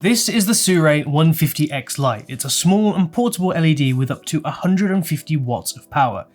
This is the SIRUI 150X light. It's a small and portable LED with up to 150 watts of power,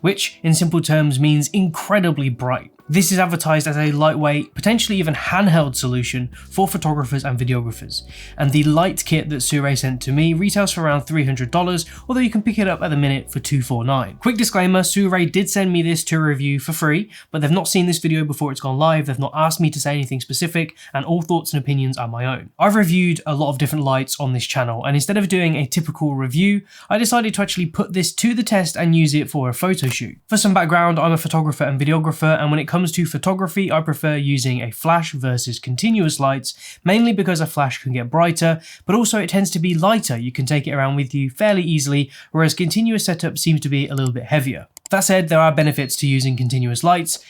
which in simple terms means incredibly bright. This is advertised as a lightweight, potentially even handheld solution for photographers and videographers, and the light kit that SIRUI sent to me retails for around $300, although you can pick it up at the minute for $249. Quick disclaimer, SIRUI did send me this to review for free, but they've not seen this video before it's gone live, they've not asked me to say anything specific, and all thoughts and opinions are my own. I've reviewed a lot of different lights on this channel, and instead of doing a typical review, I decided to actually put this to the test and use it for a photo shoot. For some background, I'm a photographer and videographer, and when it comes to photography, I prefer using a flash versus continuous lights, mainly because a flash can get brighter, but also it tends to be lighter. You can take it around with you fairly easily, whereas continuous setup seems to be a little bit heavier. That said, there are benefits to using continuous lights.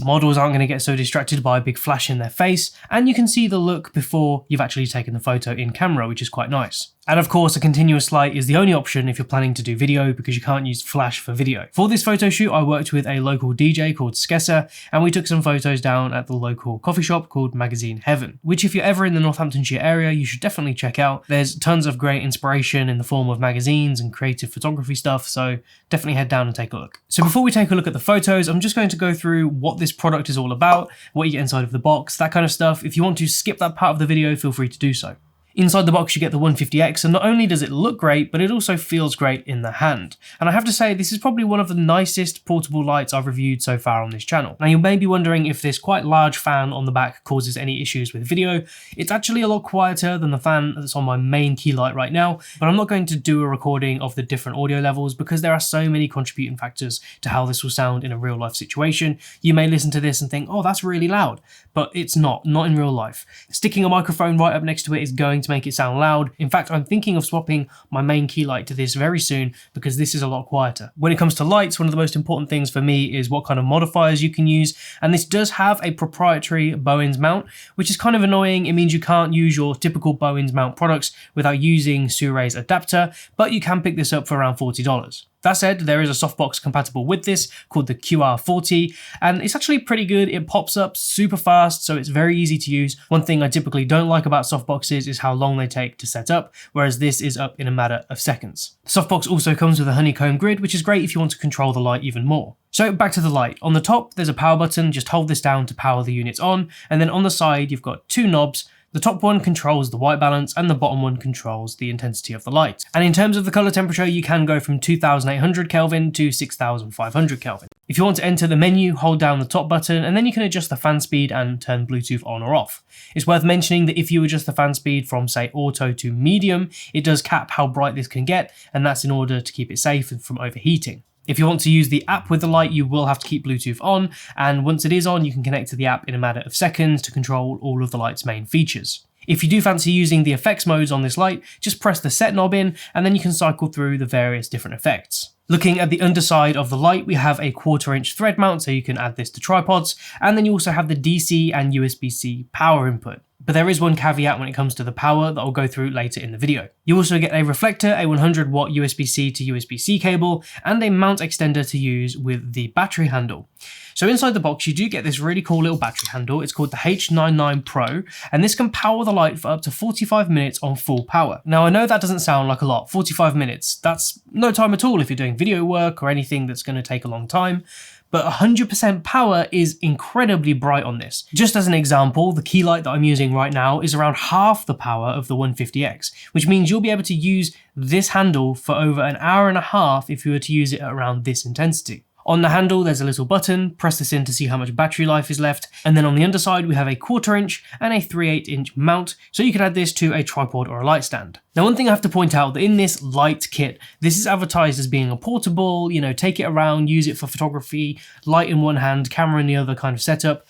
Models aren't going to get so distracted by a big flash in their face, and you can see the look before you've actually taken the photo in camera, which is quite nice. And of course, a continuous light is the only option if you're planning to do video because you can't use flash for video. For this photo shoot, I worked with a local DJ called SKESA, and we took some photos down at the local coffee shop called Magazine Heaven, which if you're ever in the Northamptonshire area, you should definitely check out. There's tons of great inspiration in the form of magazines and creative photography stuff, so definitely head down and take a look. So before we take a look at the photos, I'm just going to go through what this product is all about, what you get inside of the box, that kind of stuff. If you want to skip that part of the video, feel free to do so. Inside the box you get the 150X, and not only does it look great, but it also feels great in the hand. And I have to say, this is probably one of the nicest portable lights I've reviewed so far on this channel. Now you may be wondering if this quite large fan on the back causes any issues with video. It's actually a lot quieter than the fan that's on my main key light right now, but I'm not going to do a recording of the different audio levels because there are so many contributing factors to how this will sound in a real life situation. You may listen to this and think, oh, that's really loud, but it's not in real life. Sticking a microphone right up next to it is going to make it sound loud. In fact, I'm thinking of swapping my main key light to this very soon because this is a lot quieter. When it comes to lights, one of the most important things for me is what kind of modifiers you can use, and this does have a proprietary Bowens mount, which is kind of annoying. It means you can't use your typical Bowens mount products without using SIRUI's adapter, but you can pick this up for around $40. That said, there is a softbox compatible with this called the QR40, and it's actually pretty good. It pops up super fast, so it's very easy to use. One thing I typically don't like about softboxes is how long they take to set up, whereas this is up in a matter of seconds. The softbox also comes with a honeycomb grid, which is great if you want to control the light even more. So back to the light. On the top, there's a power button. Just hold this down to power the units on, and then on the side, you've got two knobs. The top one controls the white balance and the bottom one controls the intensity of the light. And in terms of the color temperature, you can go from 2800 Kelvin to 6500 Kelvin. If you want to enter the menu, hold down the top button and then you can adjust the fan speed and turn Bluetooth on or off. It's worth mentioning that if you adjust the fan speed from say auto to medium, it does cap how bright this can get, and that's in order to keep it safe and from overheating. If you want to use the app with the light, you will have to keep Bluetooth on, and once it is on, you can connect to the app in a matter of seconds to control all of the light's main features. If you do fancy using the effects modes on this light, just press the set knob in, and then you can cycle through the various different effects. Looking at the underside of the light, we have a 1/4" thread mount, so you can add this to tripods, and then you also have the DC and USB-C power input. But there is one caveat when it comes to the power that I'll go through later in the video. You also get a reflector, a 100 watt USB-C to USB-C cable, and a mount extender to use with the battery handle. So inside the box, you do get this really cool little battery handle. It's called the H99 Pro, and this can power the light for up to 45 minutes on full power. Now I know that doesn't sound like a lot, 45 minutes, that's no time at all if you're doing video work or anything that's going to take a long time. But 100% power is incredibly bright on this. Just as an example, the key light that I'm using right now is around half the power of the 150X, which means you'll be able to use this handle for over an hour and a half if you were to use it at around this intensity. On the handle, there's a little button, press this in to see how much battery life is left, and then on the underside we have a 1/4" and a 3/8" mount, so you can add this to a tripod or a light stand. Now one thing I have to point out, that in this light kit, this is advertised as being a portable, take it around, use it for photography, light in one hand, camera in the other kind of setup.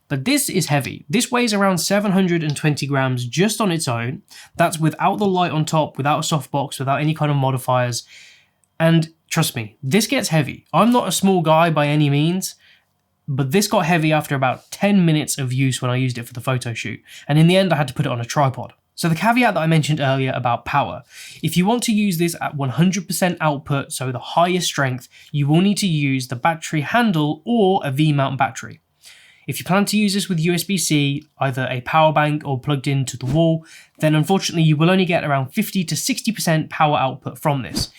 But this is heavy. This weighs around 720 grams just on its own. That's without the light on top, without a softbox, without any kind of modifiers. And trust me, this gets heavy. I'm not a small guy by any means, but this got heavy after about 10 minutes of use when I used it for the photo shoot. And in the end, I had to put it on a tripod. So the caveat that I mentioned earlier about power, if you want to use this at 100% output, so the highest strength, you will need to use the battery handle or a V-mount battery. If you plan to use this with USB-C, either a power bank or plugged into the wall, then unfortunately you will only get around 50 to 60% power output from this.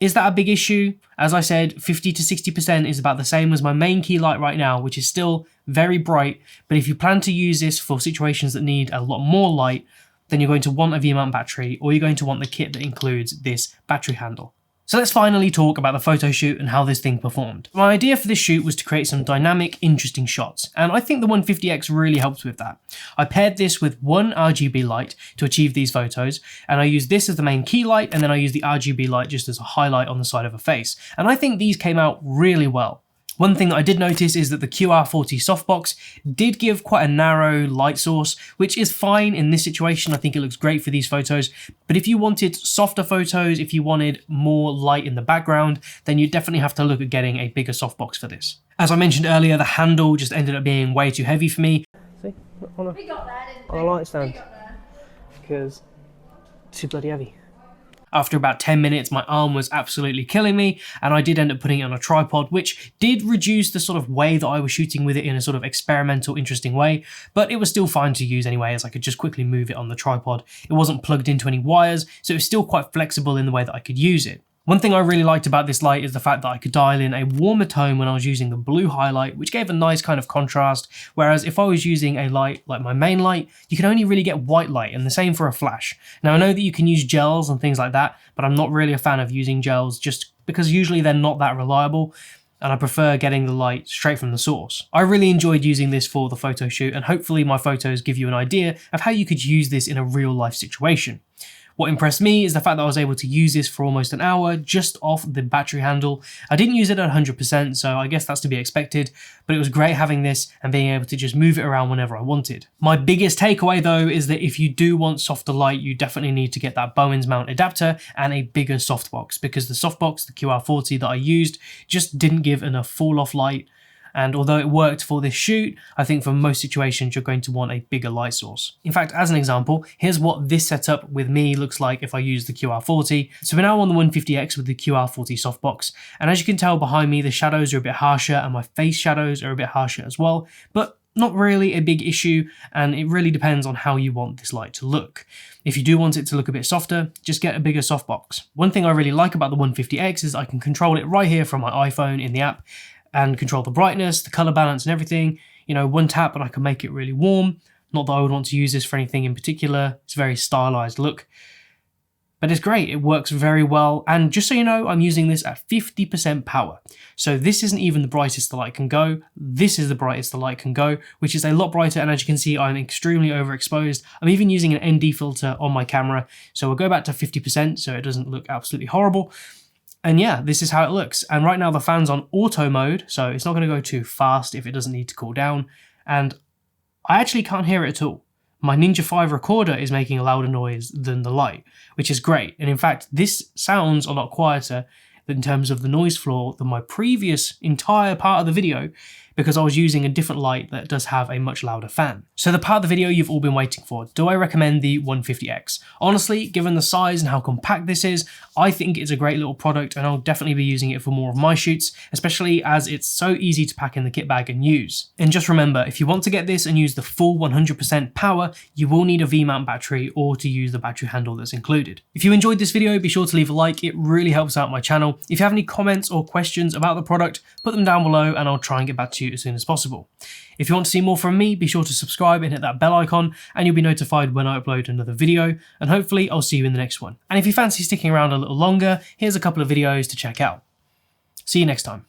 Is that a big issue? As I said, 50 to 60% is about the same as my main key light right now, which is still very bright, but if you plan to use this for situations that need a lot more light, then you're going to want a V-mount battery, or you're going to want the kit that includes this battery handle. So let's finally talk about the photo shoot and how this thing performed. My idea for this shoot was to create some dynamic, interesting shots, and I think the 150X really helps with that. I paired this with one RGB light to achieve these photos, and I used this as the main key light, and then I used the RGB light just as a highlight on the side of a face, and I think these came out really well. One thing that I did notice is that the QR40 softbox did give quite a narrow light source, which is fine in this situation. I think it looks great for these photos, but if you wanted softer photos, if you wanted more light in the background, then you definitely have to look at getting a bigger softbox for this. As I mentioned earlier, the handle just ended up being way too heavy for me. See, on a light stand, because it's too bloody heavy. After about 10 minutes, my arm was absolutely killing me, and I did end up putting it on a tripod, which did reduce the sort of way that I was shooting with it in a sort of experimental, interesting way, but it was still fine to use anyway, as I could just quickly move it on the tripod. It wasn't plugged into any wires, so it was still quite flexible in the way that I could use it. One thing I really liked about this light is the fact that I could dial in a warmer tone when I was using the blue highlight, which gave a nice kind of contrast, whereas if I was using a light like my main light, you can only really get white light, and the same for a flash. Now I know that you can use gels and things like that, but I'm not really a fan of using gels just because usually they're not that reliable, and I prefer getting the light straight from the source. I really enjoyed using this for the photo shoot, and hopefully my photos give you an idea of how you could use this in a real life situation. What impressed me is the fact that I was able to use this for almost an hour just off the battery handle. I didn't use it at 100%, so I guess that's to be expected, but it was great having this and being able to just move it around whenever I wanted. My biggest takeaway though is that if you do want softer light, you definitely need to get that Bowens mount adapter and a bigger softbox, because the softbox, the QR40 that I used, just didn't give enough fall off light. And although it worked for this shoot, I think for most situations you're going to want a bigger light source. In fact, as an example, here's what this setup with me looks like if I use the QR40. So we're now on the 150X with the QR40 softbox, and as you can tell behind me, the shadows are a bit harsher and my face shadows are a bit harsher as well, but not really a big issue, and it really depends on how you want this light to look. If you do want it to look a bit softer, just get a bigger softbox. One thing I really like about the 150X is I can control it right here from my iPhone in the app, and control the brightness, the color balance and everything. You know, one tap and I can make it really warm. Not that I would want to use this for anything in particular. It's a very stylized look, but it's great. It works very well. And just so you know, I'm using this at 50% power. So this isn't even the brightest the light can go. This is the brightest the light can go, which is a lot brighter. And as you can see, I'm extremely overexposed. I'm even using an ND filter on my camera. So we'll go back to 50% so it doesn't look absolutely horrible. And yeah, this is how it looks. And right now the fan's on auto mode, so it's not going to go too fast if it doesn't need to cool down. And I actually can't hear it at all. My Ninja 5 recorder is making a louder noise than the light, which is great. And in fact, this sounds a lot quieter in terms of the noise floor than my previous entire part of the video, because I was using a different light that does have a much louder fan. So the part of the video you've all been waiting for, do I recommend the 150X? Honestly, given the size and how compact this is, I think it's a great little product, and I'll definitely be using it for more of my shoots, especially as it's so easy to pack in the kit bag and use. And just remember, if you want to get this and use the full 100% power, you will need a V-mount battery or to use the battery handle that's included. If you enjoyed this video, be sure to leave a like, it really helps out my channel. If you have any comments or questions about the product, put them down below and I'll try and get back to you as soon as possible. If you want to see more from me, be sure to subscribe and hit that bell icon, and you'll be notified when I upload another video, and hopefully I'll see you in the next one. And if you fancy sticking around a little longer, here's a couple of videos to check out. See you next time.